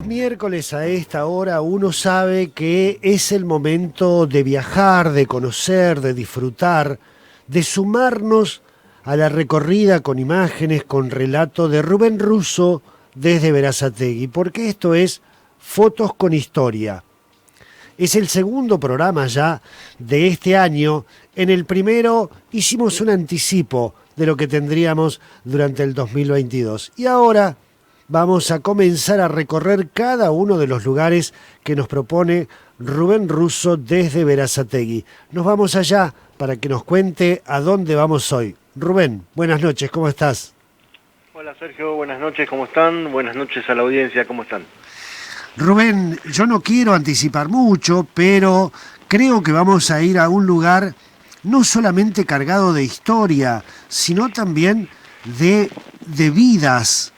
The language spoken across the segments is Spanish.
miércoles a esta hora uno sabe que es el momento de viajar, de conocer, de disfrutar, de sumarnos a la recorrida con imágenes, con relato de Rubén Russo desde Berazategui, porque esto es Fotos con Historia. Es el segundo programa ya de este año. En el primero hicimos un anticipo de lo que tendríamos durante el 2022. Y ahora vamos a comenzar a recorrer cada uno de los lugares que nos propone Rubén Russo desde Berazategui. Nos vamos allá para que nos cuente a dónde vamos hoy. Rubén, buenas noches, ¿cómo estás? Hola Sergio, buenas noches, ¿cómo están? Buenas noches a la audiencia, ¿cómo están? Rubén, yo no quiero anticipar mucho, pero creo que vamos a ir a un lugar no solamente cargado de historia, sino también de vidas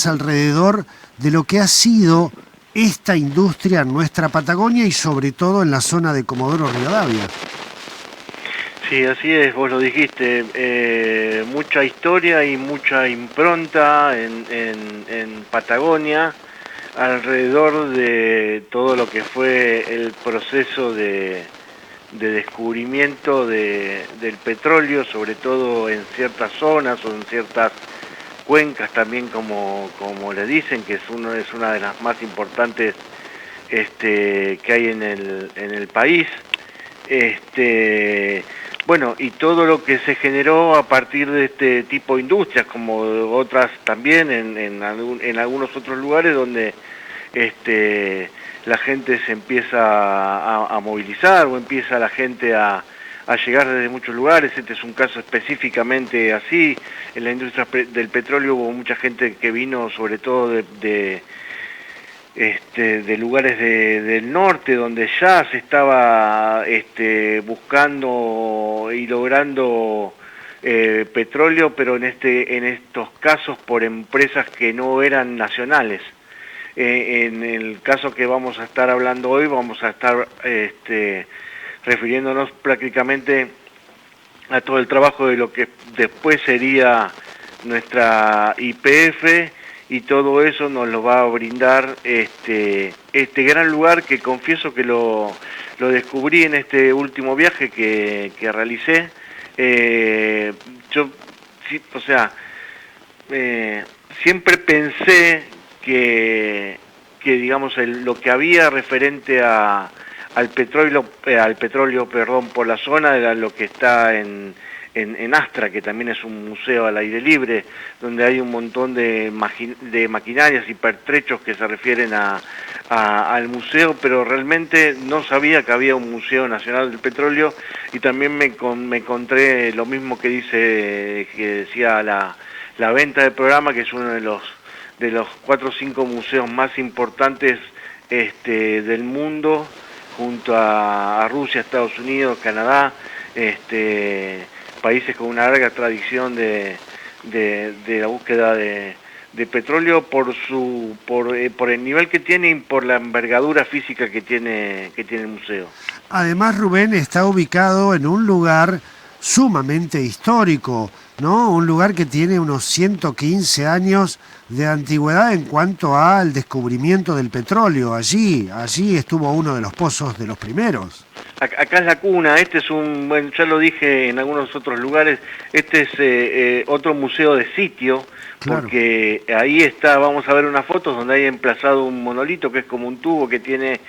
alrededor de lo que ha sido esta industria en nuestra Patagonia y sobre todo en la zona de Comodoro Rivadavia. Sí, así es, vos lo dijiste, mucha historia y mucha impronta en Patagonia, alrededor de todo lo que fue el proceso de descubrimiento del petróleo, sobre todo en ciertas zonas o en ciertas cuencas también, como le dicen, que es una de las más importantes que hay en el país. Bueno, y todo lo que se generó a partir de este tipo de industrias, como otras también en algunos otros lugares donde la gente se empieza a movilizar o empieza la gente a llegar desde muchos lugares. Este es un caso específicamente así. En la industria del petróleo hubo mucha gente que vino sobre todo de lugares del norte, donde ya se estaba buscando y logrando petróleo, pero en estos casos por empresas que no eran nacionales. En el caso que vamos a estar hablando hoy, vamos a estar refiriéndonos prácticamente a todo el trabajo de lo que después sería nuestra YPF, y todo eso nos lo va a brindar este gran lugar, que confieso que lo descubrí en este último viaje que realicé. Yo, sí, o sea, siempre pensé que digamos lo que había referente al petróleo, perdón, por la zona, era lo que está en Astra, que también es un museo al aire libre, donde hay un montón de maquinarias y pertrechos que se refieren al museo, pero realmente no sabía que había un Museo Nacional del Petróleo. Y también me encontré lo mismo que decía la venta del programa, que es uno de los 4 o 5 museos más importantes del mundo, junto a Rusia, Estados Unidos, Canadá, países con una larga tradición de la búsqueda de petróleo por el nivel que tiene y por la envergadura física que tiene el museo. Además, Rubén está ubicado en un lugar sumamente histórico, ¿no? Un lugar que tiene unos 115 años de antigüedad en cuanto al descubrimiento del petróleo. Allí estuvo uno de los pozos de los primeros. Acá es la cuna. Bueno, ya lo dije en algunos otros lugares, este es otro museo de sitio, claro. Porque ahí vamos a ver unas fotos donde hay emplazado un monolito que es como un tubo que tiene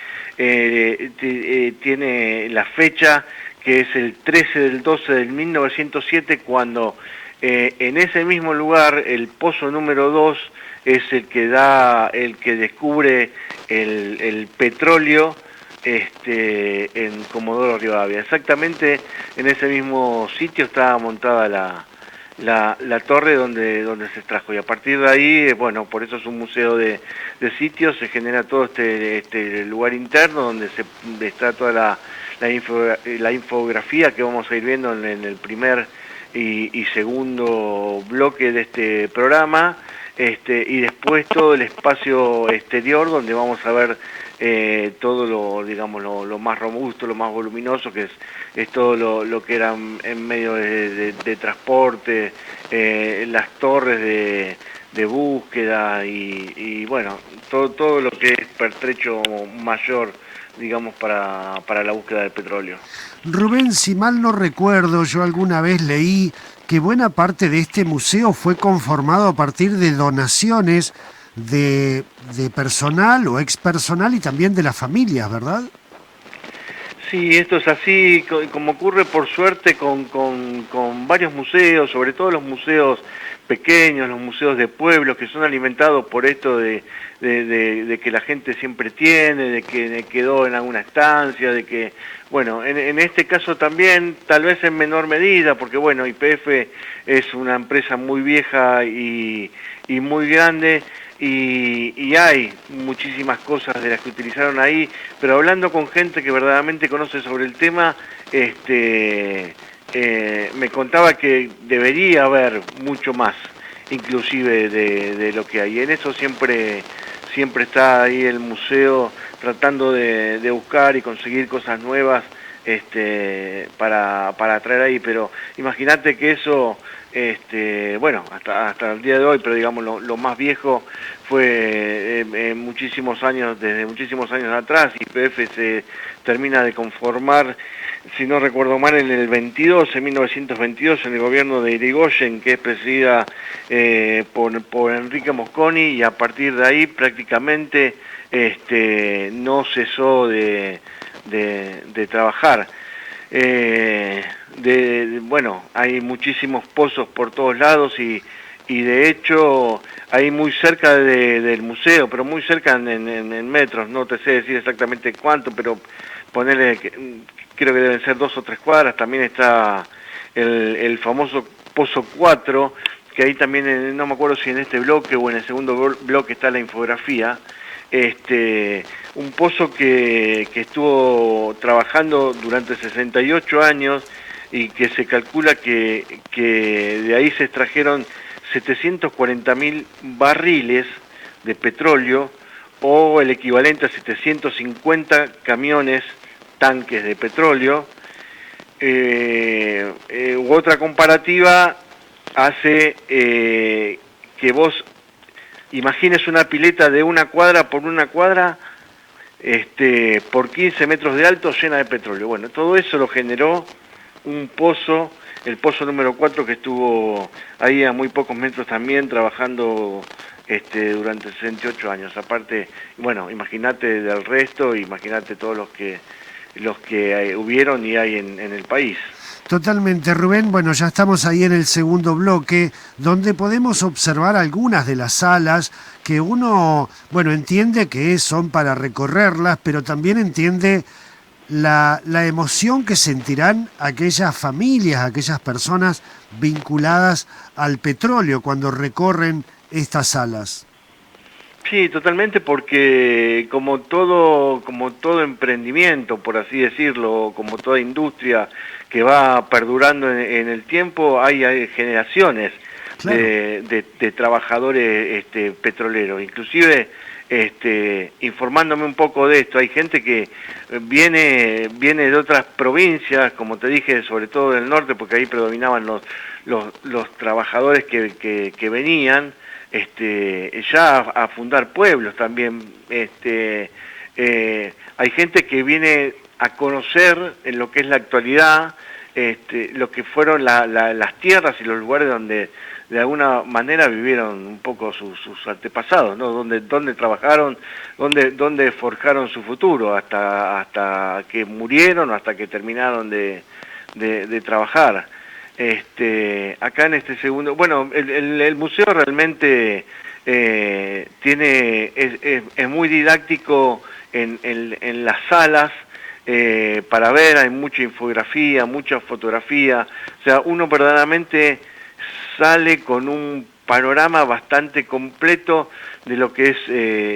la fecha, que es el 13/12/1907, cuando en ese mismo lugar el pozo número 2 es el que descubre el petróleo en Comodoro Rivadavia. Exactamente en ese mismo sitio estaba montada la torre donde se extrajo, y a partir de ahí, bueno, por eso es un museo de sitios. Se genera todo este lugar interno donde está toda la infografía que vamos a ir viendo en el primer y segundo bloque de este programa. y después todo el espacio exterior donde vamos a ver todo lo, digamos, lo más robusto, lo más voluminoso, que es todo lo que era en medio de transporte, las torres de búsqueda y bueno, todo lo que es pertrecho mayor, digamos, para la búsqueda del petróleo. Rubén, si mal no recuerdo, yo alguna vez leí que buena parte de este museo fue conformado a partir de donaciones de personal o ex personal y también de las familias, ¿verdad? Sí, esto es así, como ocurre por suerte con varios museos, sobre todo los museos pequeños, los museos de pueblos, que son alimentados por esto de que la gente siempre tiene, de que quedó en alguna estancia, de que, bueno, en este caso también, tal vez en menor medida, porque bueno, YPF es una empresa muy vieja y muy grande, y hay muchísimas cosas de las que utilizaron ahí, pero hablando con gente que verdaderamente conoce sobre el tema, me contaba que debería haber mucho más, inclusive de lo que hay. En eso siempre está ahí el museo tratando de buscar y conseguir cosas nuevas para traer ahí, pero imagínate que eso, bueno, hasta el día de hoy, pero digamos lo más viejo fue muchísimos años, desde muchísimos años atrás, y YPF se termina de conformar, si no recuerdo mal, en el 22, en 1922, en el gobierno de Irigoyen, que es presidida por Enrique Mosconi, y a partir de ahí prácticamente no cesó de trabajar. Bueno, hay muchísimos pozos por todos lados y de hecho ahí muy cerca del museo, pero muy cerca en metros, no te sé decir exactamente cuánto, pero ponerle, creo que deben ser 2 o 3 cuadras, también está el famoso Pozo 4, que ahí también, no me acuerdo si en este bloque o en el segundo bloque está la infografía, un pozo que estuvo trabajando durante 68 años y que se calcula que de ahí se extrajeron 740.000 barriles de petróleo o el equivalente a 750 camiones, tanques de petróleo. Otra comparativa hace que vos imagines una pileta de 1 cuadra por 1 cuadra, por 15 metros de alto, llena de petróleo. Bueno, todo eso lo generó un pozo, el pozo número 4, que estuvo ahí a muy pocos metros también trabajando durante 68 años. Aparte, bueno, imagínate del resto, imagínate todos los que hubieron y hay en el país. Totalmente, Rubén. Bueno, ya estamos ahí en el segundo bloque, donde podemos observar algunas de las salas que uno, bueno, entiende que son para recorrerlas, pero también entiende la emoción que sentirán aquellas familias, aquellas personas vinculadas al petróleo cuando recorren estas salas. Sí, totalmente, porque como todo emprendimiento, por así decirlo, como toda industria que va perdurando en el tiempo, hay generaciones Claro. de trabajadores petroleros. Inclusive, informándome un poco de esto, hay gente que viene de otras provincias, como te dije, sobre todo del norte, porque ahí predominaban los trabajadores que venían, ya a fundar pueblos también. Hay gente que viene a conocer en lo que es la actualidad, lo que fueron las tierras y los lugares donde de alguna manera vivieron un poco sus antepasados, ¿no? Donde trabajaron, donde forjaron su futuro, hasta que murieron o hasta que terminaron de trabajar. Acá en este segundo, bueno, el museo realmente es muy didáctico en las salas, para ver, hay mucha infografía, mucha fotografía, o sea, uno verdaderamente sale con un panorama bastante completo de lo que es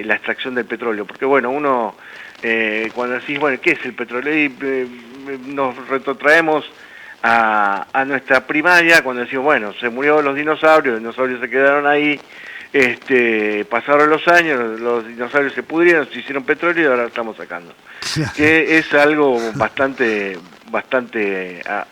la extracción del petróleo, porque bueno, uno cuando decís, bueno, ¿qué es el petróleo? Y nos retrotraemos a nuestra primaria, cuando decimos, bueno, se murieron los dinosaurios se quedaron ahí, pasaron los años, los dinosaurios se pudrieron, se hicieron petróleo y ahora estamos sacando. Que es algo bastante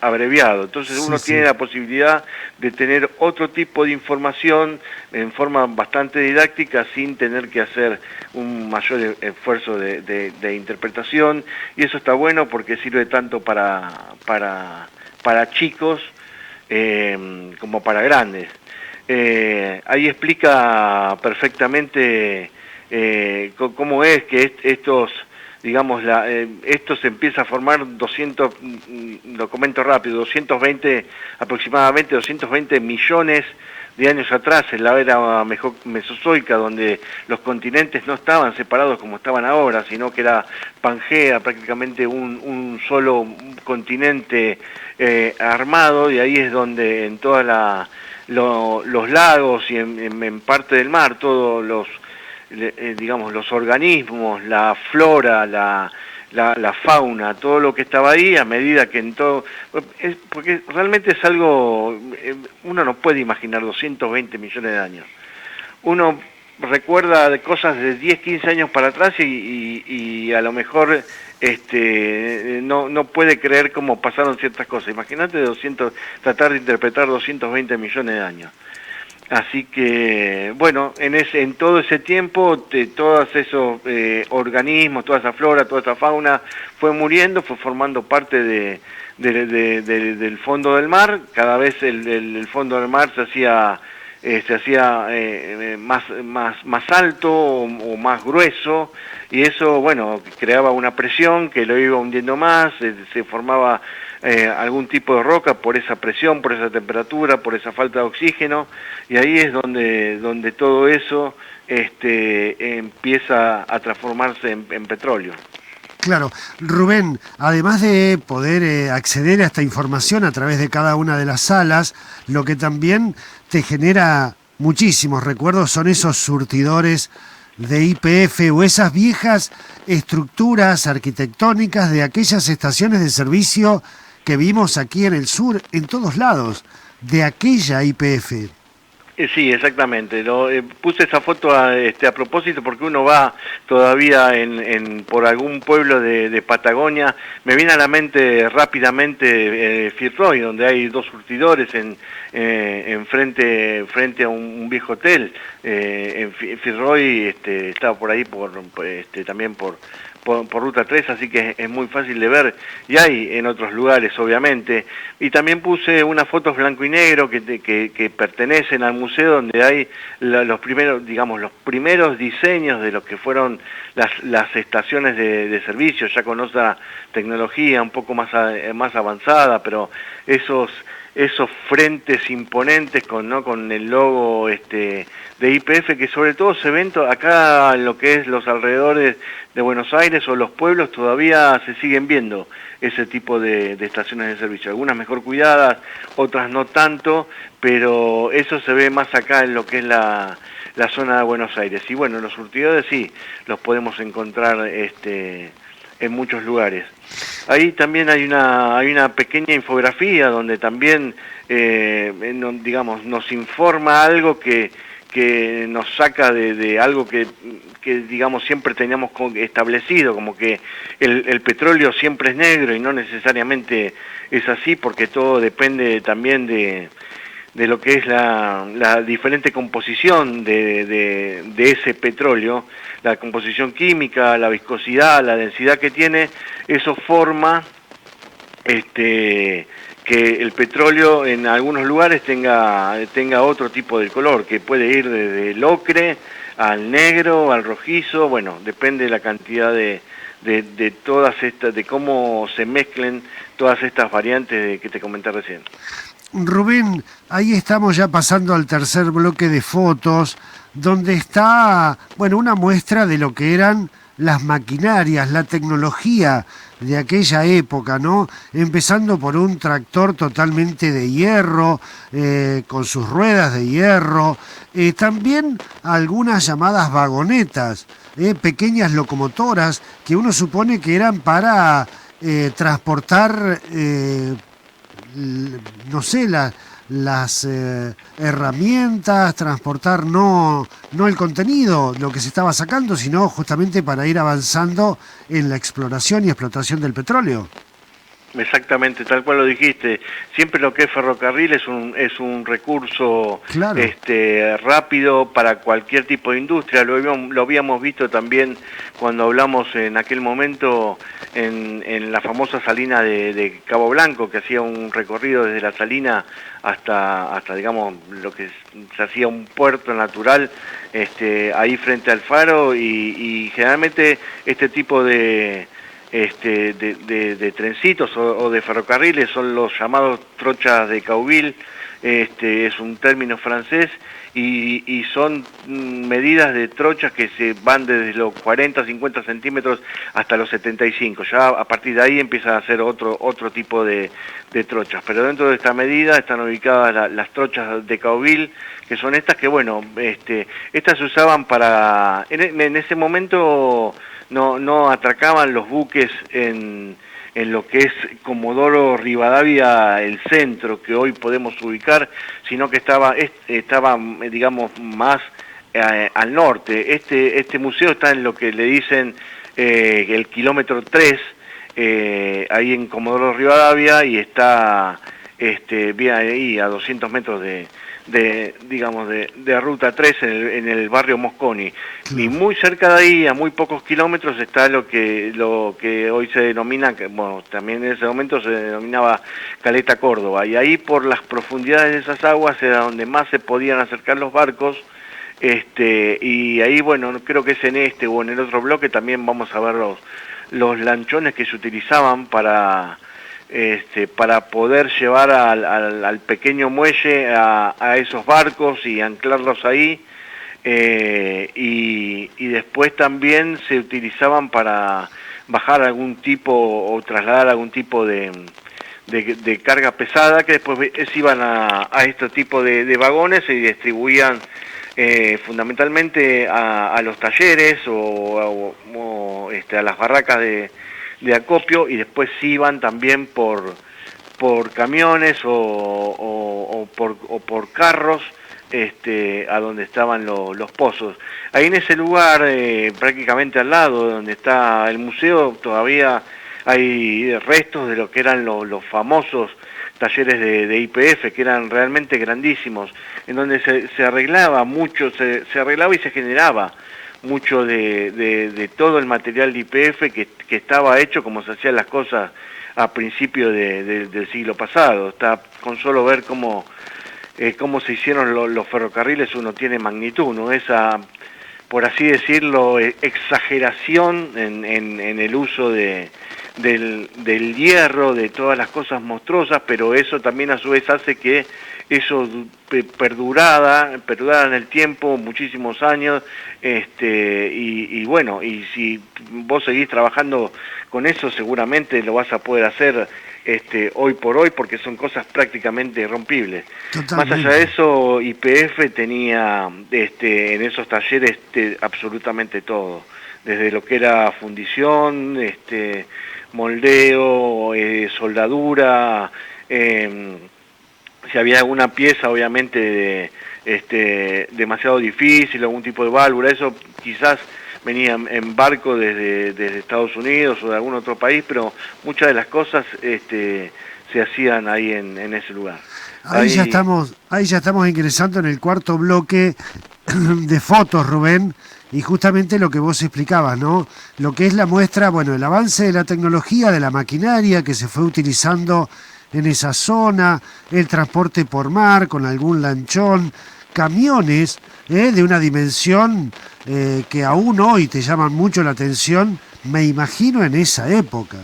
abreviado. Entonces uno tiene la posibilidad de tener otro tipo de información en forma bastante didáctica sin tener que hacer un mayor esfuerzo de interpretación, y eso está bueno porque sirve tanto para chicos como para grandes. Ahí explica perfectamente cómo es que estos, digamos, esto se empieza a formar 200, lo comento rápido, aproximadamente 220 millones de años atrás, en la era mesozoica, donde los continentes no estaban separados como estaban ahora, sino que era Pangea, prácticamente un solo continente armado, y ahí es donde en toda los lagos y en parte del mar, todos los digamos, los organismos, la flora, la fauna, todo lo que estaba ahí, a medida que en todo... porque realmente es algo... uno no puede imaginar 220 millones de años. Uno recuerda de cosas de 10, 15 años para atrás y a lo mejor no puede creer cómo pasaron ciertas cosas. Imagínate tratar de interpretar 220 millones de años. Así que, bueno, en todo ese tiempo, todos esos organismos, toda esa flora, toda esa fauna fue muriendo, fue formando parte del fondo del mar. Cada vez el fondo del mar se hacía más alto o más grueso, y eso, bueno, creaba una presión que lo iba hundiendo más, se formaba algún tipo de roca por esa presión, por esa temperatura, por esa falta de oxígeno, y ahí es donde todo eso empieza a transformarse en petróleo. Claro, Rubén, además de poder acceder a esta información a través de cada una de las salas, lo que también te genera muchísimos recuerdos son esos surtidores de YPF o esas viejas estructuras arquitectónicas de aquellas estaciones de servicio que vimos aquí en el sur, en todos lados, de aquella YPF. Sí, exactamente. Puse esa foto a propósito porque uno va todavía por algún pueblo de Patagonia. Me viene a la mente rápidamente Firroy, donde hay dos surtidores frente a un viejo hotel. Firroy está por ahí también por Ruta 3, así que es muy fácil de ver, y hay en otros lugares obviamente. Y también puse unas fotos blanco y negro que pertenecen al museo, donde hay los primeros diseños de lo que fueron las estaciones de servicio, ya con otra tecnología un poco más avanzada, pero esos frentes imponentes con el logo de YPF, que sobre todo se ven acá en lo que es los alrededores de Buenos Aires o los pueblos, todavía se siguen viendo ese tipo de estaciones de servicio, algunas mejor cuidadas, otras no tanto, pero eso se ve más acá en lo que es la zona de Buenos Aires. Y bueno, los surtidores sí, los podemos encontrar en muchos lugares. Ahí también hay una pequeña infografía donde también nos informa algo que nos saca de algo que digamos siempre teníamos establecido, como que el petróleo siempre es negro, y no necesariamente es así, porque todo depende también de lo que es la diferente composición de ese petróleo, la composición química, la viscosidad, la densidad que tiene. Eso forma que el petróleo en algunos lugares tenga otro tipo de color, que puede ir desde el ocre al negro, al rojizo. Bueno, depende de la cantidad de todas estas, de cómo se mezclen todas estas variantes que te comenté recién. Rubén, ahí estamos ya pasando al tercer bloque de fotos, donde está, bueno, una muestra de lo que eran las maquinarias, la tecnología de aquella época, ¿no? Empezando por un tractor totalmente de hierro, con sus ruedas de hierro, también algunas llamadas vagonetas, pequeñas locomotoras que uno supone que eran para transportar, no sé, las herramientas, transportar no el contenido, lo que se estaba sacando, sino justamente para ir avanzando en la exploración y explotación del petróleo. Exactamente, tal cual lo dijiste. Siempre lo que es ferrocarril es un recurso Claro. rápido para cualquier tipo de industria. Lo habíamos visto también cuando hablamos en aquel momento en la famosa salina de Cabo Blanco, que hacía un recorrido desde la salina hasta digamos lo que se hacía un puerto natural ahí frente al faro, y generalmente este tipo de trencitos o de ferrocarriles son los llamados trochas de Cauville. Es un término francés, y son medidas de trochas que se van desde los 40, 50 centímetros hasta los 75. Ya a partir de ahí empiezan a ser otro tipo de trochas. Pero dentro de esta medida están ubicadas las trochas de Cauville, que son estas que, bueno, estas se usaban para... En ese momento no atracaban los buques en lo que es Comodoro Rivadavia, el centro que hoy podemos ubicar, sino que estaba digamos, más al norte. Este museo está en lo que le dicen el kilómetro 3, ahí en Comodoro Rivadavia, y está bien ahí a 200 metros digamos de ruta 3 en el barrio Mosconi. Y muy cerca de ahí, a muy pocos kilómetros, está lo que hoy se denomina, bueno, también en ese momento se denominaba Caleta Córdoba, y ahí por las profundidades de esas aguas era donde más se podían acercar los barcos. Y ahí, bueno, creo que es en este o en el otro bloque también vamos a ver los lanchones que se utilizaban para poder llevar al pequeño muelle a esos barcos y anclarlos ahí, y después también se utilizaban para bajar algún tipo o trasladar algún tipo de carga pesada, que después iban a este tipo de vagones y distribuían fundamentalmente a los talleres o a las barracas de acopio, y después iban también por camiones o por carros a donde estaban los pozos. Ahí en ese lugar, prácticamente al lado de donde está el museo, todavía hay restos de lo que eran los famosos talleres de YPF, que eran realmente grandísimos, en donde se arreglaba mucho, se arreglaba y se generaba mucho de todo el material de YPF que estaba hecho como se hacían las cosas a principios del siglo pasado. Está con solo ver cómo se hicieron los ferrocarriles, uno tiene magnitud, ¿no? Esa, por así decirlo, exageración en el uso del hierro, de todas las cosas monstruosas, pero eso también a su vez hace que eso perdurara en el tiempo muchísimos años, y bueno, y si vos seguís trabajando con eso, seguramente lo vas a poder hacer hoy por hoy, porque son cosas prácticamente irrompibles. Totalmente. Más allá de eso, YPF tenía en esos talleres absolutamente todo, desde lo que era fundición, moldeo, soldadura, si había alguna pieza obviamente demasiado difícil, algún tipo de válvula, eso quizás venía en barco desde Estados Unidos o de algún otro país, pero muchas de las cosas se hacían ahí en ese lugar. Ahí ya estamos ingresando en el cuarto bloque de fotos, Rubén, y justamente lo que vos explicabas, ¿no? Lo que es la muestra, bueno, el avance de la tecnología, de la maquinaria que se fue utilizando en esa zona, el transporte por mar con algún lanchón, camiones de una dimensión que aún hoy te llaman mucho la atención, me imagino en esa época.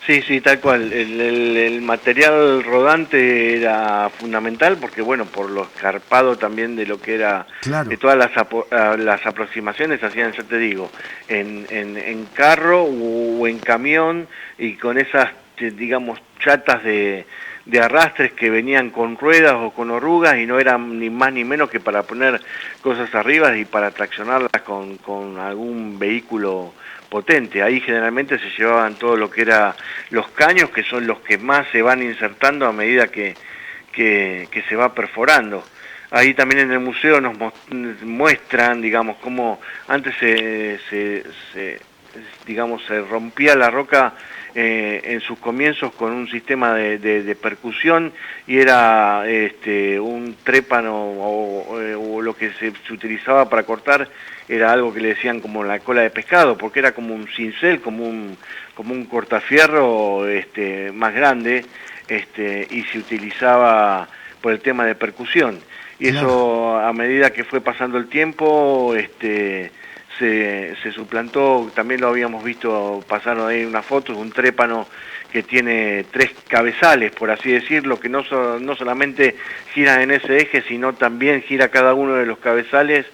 Sí, tal cual. El material rodante era fundamental porque, bueno, por lo escarpado también de lo que era, claro, de todas las aproximaciones hacían, ya te digo, en carro o en camión, y con esas, digamos, chatas de arrastres que venían con ruedas o con orugas, y no eran ni más ni menos que para poner cosas arriba y para traccionarlas con algún vehículo potente. Ahí generalmente se llevaban todo lo que era los caños, que son los que más se van insertando a medida que que se va perforando. Ahí también en el museo nos muestran, digamos, cómo antes digamos, se rompía la roca en sus comienzos con un sistema de percusión, y era un trépano o lo que se utilizaba para cortar era algo que le decían como la cola de pescado, porque era como un cincel, como un cortafierro más grande, y se utilizaba por el tema de percusión. Y eso, a medida que fue pasando el tiempo, se suplantó. También lo habíamos visto, pasaron ahí unas fotos, un trépano que tiene 3 cabezales, por así decirlo, que no solamente gira en ese eje, sino también gira cada uno de los cabezales,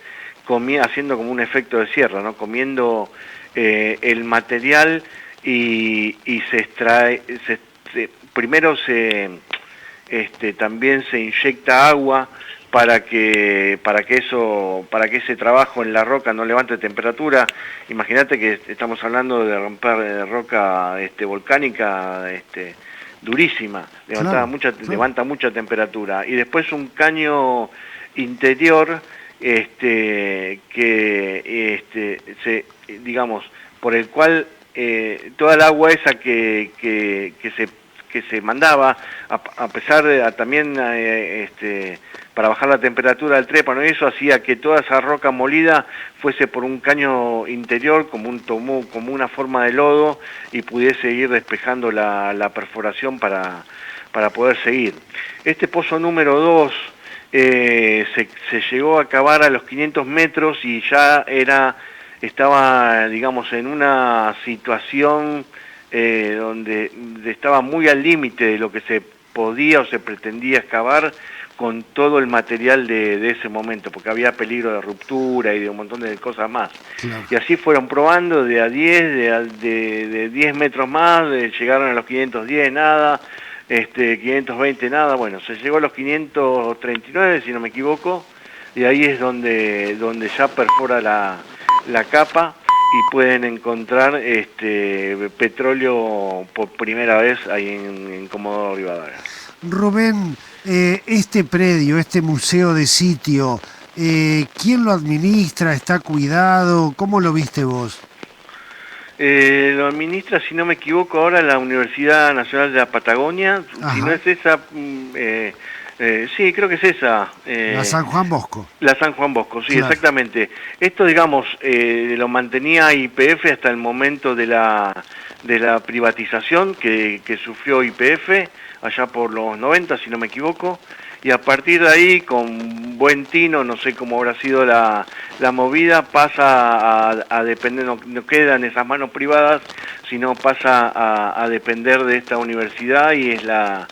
haciendo como un efecto de sierra, ¿no? Comiendo el material, y se extrae, primero también se inyecta agua para que ese trabajo en la roca no levante temperatura. Imagínate que estamos hablando de romper roca volcánica durísima, levanta mucha temperatura. Y después un caño interior digamos, por el cual toda el agua esa que se mandaba, a pesar de también para bajar la temperatura del trépano, y eso hacía que toda esa roca molida fuese por un caño interior, como una forma de lodo, y pudiese ir despejando la perforación para poder seguir. Este pozo número 2 se llegó a cavar a los 500 metros y ya estaba, digamos, en una situación donde estaba muy al límite de lo que se podía o se pretendía excavar con todo el material de ese momento, porque había peligro de ruptura y de un montón de cosas más. Claro. Y así fueron probando de a 10, de 10 metros más, llegaron a los 510, nada, 520, nada. Bueno, se llegó a los 539, si no me equivoco, y ahí es donde ya perfora la capa, y pueden encontrar petróleo por primera vez ahí en Comodoro Rivadavia. Rubén, este predio, este museo de sitio, ¿quién lo administra? ¿Está cuidado? ¿Cómo lo viste vos? Lo administra, si no me equivoco, ahora la Universidad Nacional de la Patagonia. Ajá. Si no es esa, sí, creo que es esa. La San Juan Bosco. La San Juan Bosco, sí, claro. Exactamente. Esto, digamos, lo mantenía YPF hasta el momento de la privatización que sufrió YPF allá por los 90, si no me equivoco, y a partir de ahí, con buen tino, no sé cómo habrá sido la movida, pasa a depender, no queda en esas manos privadas, sino pasa a depender de esta universidad, y es la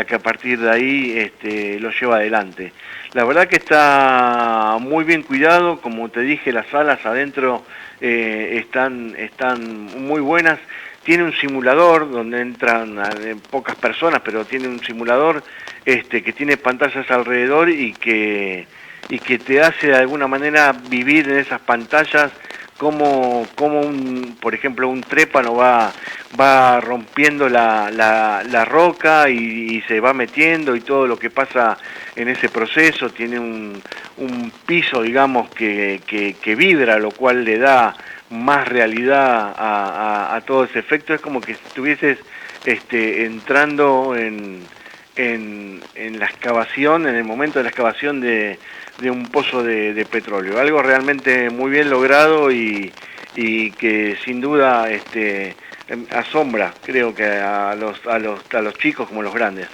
que a partir de ahí lo lleva adelante. La verdad que está muy bien cuidado, como te dije, las salas adentro están muy buenas. Tiene un simulador donde entran pocas personas, pero tiene un simulador que tiene pantallas alrededor y que te hace de alguna manera vivir en esas pantallas como por ejemplo, un trépano va rompiendo la roca y se va metiendo, y todo lo que pasa en ese proceso. Tiene un piso, digamos, que vibra, lo cual le da más realidad a todo ese efecto. Es como que estuvieses entrando en la excavación, en el momento de la excavación de un pozo de petróleo. Algo realmente muy bien logrado y que sin duda asombra, creo que a los chicos como los grandes.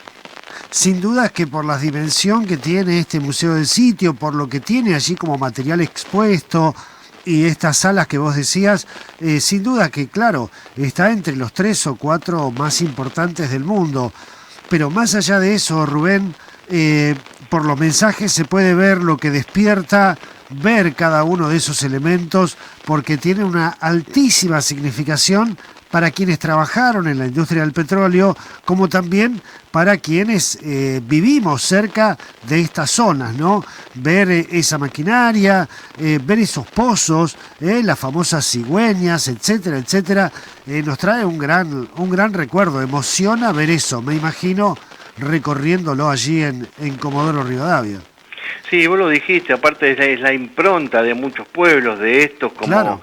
Sin duda que por la dimensión que tiene este museo del sitio, por lo que tiene allí como material expuesto, y estas salas que vos decías, sin duda que, claro, está entre los 3 o 4 más importantes del mundo. Pero más allá de eso, Rubén, por los mensajes se puede ver lo que despierta ver cada uno de esos elementos, porque tiene una altísima significación para quienes trabajaron en la industria del petróleo, como también para quienes vivimos cerca de estas zonas, ¿no? Ver esa maquinaria, ver esos pozos, las famosas cigüeñas, etcétera, etcétera, nos trae un gran recuerdo. Emociona ver eso. Me imagino, recorriéndolo allí en Comodoro Rivadavia. Sí, vos lo dijiste, aparte es la impronta de muchos pueblos, de estos, Claro.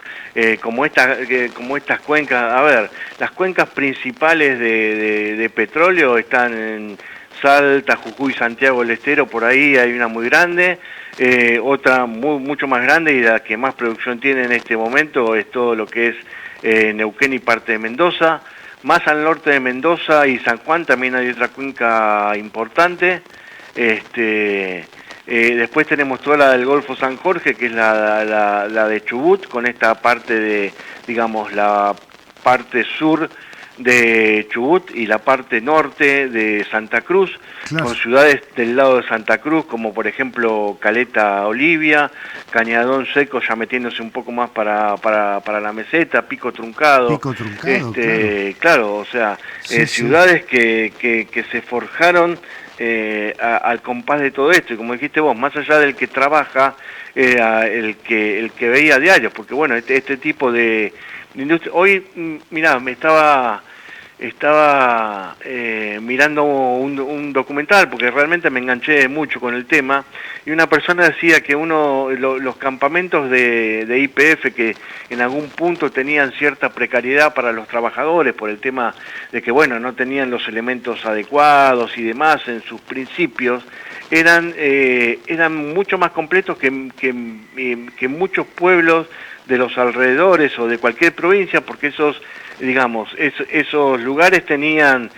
como estas cuencas. A ver, las cuencas principales de petróleo están en Salta, Jujuy, Santiago del Estero, por ahí hay una muy grande, otra mucho más grande y la que más producción tiene en este momento es todo lo que es Neuquén y parte de Mendoza. Más al norte de Mendoza y San Juan también hay otra cuenca importante. Después tenemos toda la del Golfo San Jorge, que es la de Chubut, con esta parte de, digamos, la parte sur de Chubut y la parte norte de Santa Cruz, Claro. con ciudades del lado de Santa Cruz, como por ejemplo Caleta Olivia, Cañadón Seco, ya metiéndose un poco más para la meseta, Pico Truncado, Pico Truncado, claro. claro, o sea, Sí, sí. ciudades que se forjaron al compás de todo esto, y como dijiste vos, más allá del que trabaja, el que veía diarios, porque bueno, este tipo de industria, hoy, mirá, estaba mirando un documental, porque realmente me enganché mucho con el tema, y una persona decía que los campamentos de YPF, que en algún punto tenían cierta precariedad para los trabajadores, por el tema de que, bueno, no tenían los elementos adecuados y demás en sus principios, eran mucho más completos que muchos pueblos de los alrededores o de cualquier provincia, porque esos lugares tenían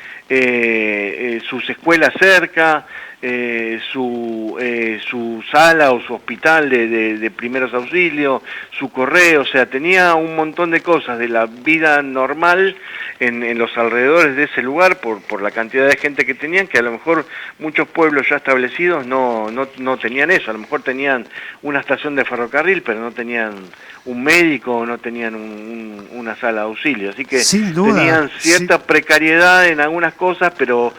sus escuelas cerca, su sala o su hospital de primeros auxilios, su correo, o sea, tenía un montón de cosas de la vida normal en los alrededores de ese lugar por la cantidad de gente que tenían, que a lo mejor muchos pueblos ya establecidos no tenían eso, a lo mejor tenían una estación de ferrocarril, pero no tenían un médico, no tenían una sala de auxilio, así que Sin duda. tenían cierta precariedad en algunas cosas, pero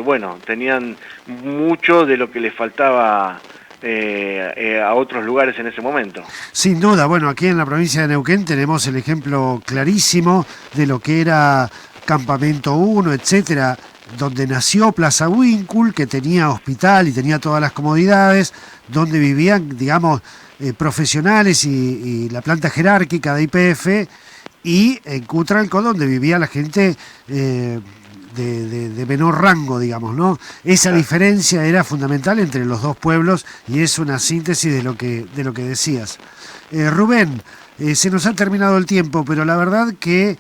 bueno, tenían mucho de lo que les faltaba a otros lugares en ese momento. Sin duda, bueno, aquí en la provincia de Neuquén tenemos el ejemplo clarísimo de lo que era Campamento 1, etcétera, donde nació Plaza Huíncul, que tenía hospital y tenía todas las comodidades, donde vivían, digamos, profesionales y la planta jerárquica de YPF, y en Cutralcó, donde vivía la gente de menor rango, digamos, ¿no? Esa diferencia era fundamental entre los dos pueblos y es una síntesis de lo que decías. Rubén, se nos ha terminado el tiempo, pero la verdad que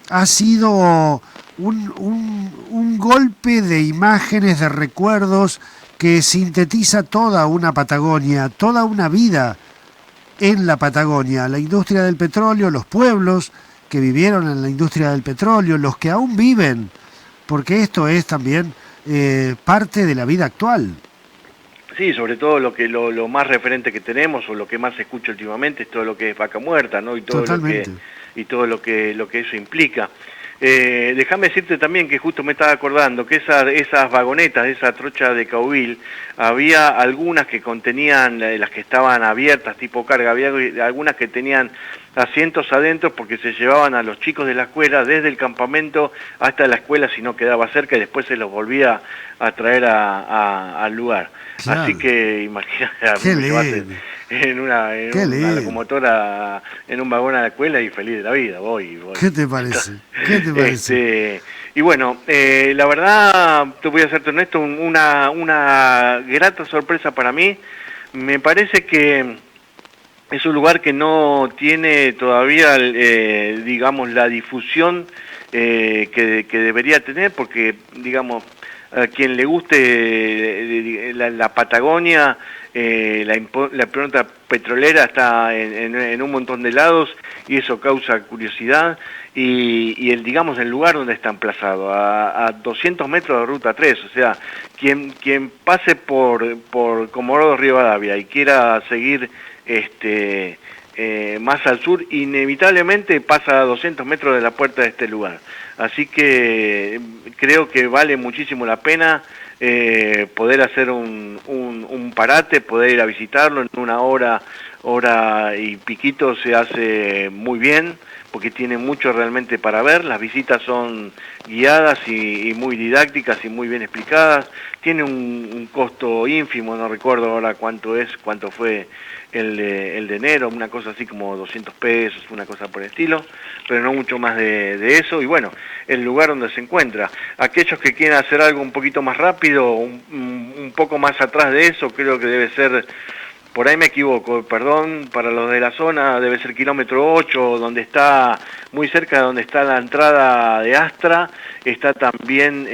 ha sido un golpe de imágenes, de recuerdos que sintetiza toda una Patagonia, toda una vida en la Patagonia, la industria del petróleo, los pueblos que vivieron en la industria del petróleo, los que aún viven, porque esto es también parte de la vida actual. Sí, sobre todo lo más referente que tenemos o lo que más se escucha últimamente es todo lo que es Vaca Muerta, ¿no? Y todo Totalmente. lo que eso implica. Déjame decirte también que justo me estaba acordando que esas vagonetas, esa trocha de Cauville, había algunas que contenían, las que estaban abiertas tipo carga, había algunas que tenían asientos adentro porque se llevaban a los chicos de la escuela desde el campamento hasta la escuela si no quedaba cerca y después se los volvía a traer al lugar. Claro. Así que imagínate, en una locomotora, en un vagón a la escuela y feliz de la vida, voy. ¿Qué te parece? ¿Qué te parece? Y bueno, la verdad, te voy a serte honesto, una grata sorpresa para mí. Me parece que es un lugar que no tiene todavía, digamos, la difusión que debería tener, porque, digamos, a quien le guste la Patagonia, la impronta petrolera está en un montón de lados y eso causa curiosidad y digamos el lugar donde está emplazado, a 200 metros de Ruta 3, o sea, quien pase por Comodoro Rivadavia y quiera seguir más al sur, inevitablemente pasa a 200 metros de la puerta de este lugar. Así que creo que vale muchísimo la pena poder hacer un parate, poder ir a visitarlo en una hora hora y piquito se hace muy bien, porque tiene mucho realmente para ver. Las visitas son guiadas y muy didácticas y muy bien explicadas. Tiene un costo ínfimo, no recuerdo ahora cuánto fue el de enero, una cosa así como 200 pesos, una cosa por el estilo, pero no mucho más de eso. Y bueno, el lugar donde se encuentra. Aquellos que quieran hacer algo un poquito más rápido, un poco más atrás de eso, creo que debe ser... Por ahí me equivoco, perdón, para los de la zona debe ser kilómetro 8, donde está, muy cerca de donde está la entrada de Astra, está también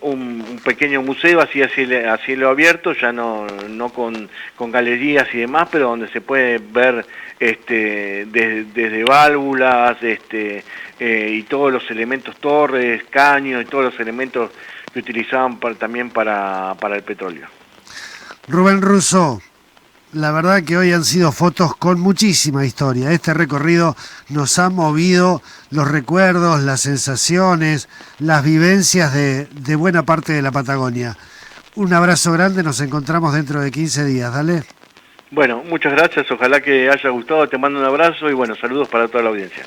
un pequeño museo así a cielo abierto, ya no con galerías y demás, pero donde se puede ver desde válvulas y todos los elementos, torres, caños y todos los elementos que utilizaban también para el petróleo. Rubén Russo, la verdad que hoy han sido fotos con muchísima historia. Este recorrido nos ha movido los recuerdos, las sensaciones, las vivencias de buena parte de la Patagonia. Un abrazo grande, nos encontramos dentro de 15 días, dale. Bueno, muchas gracias, ojalá que haya gustado, te mando un abrazo y bueno, saludos para toda la audiencia.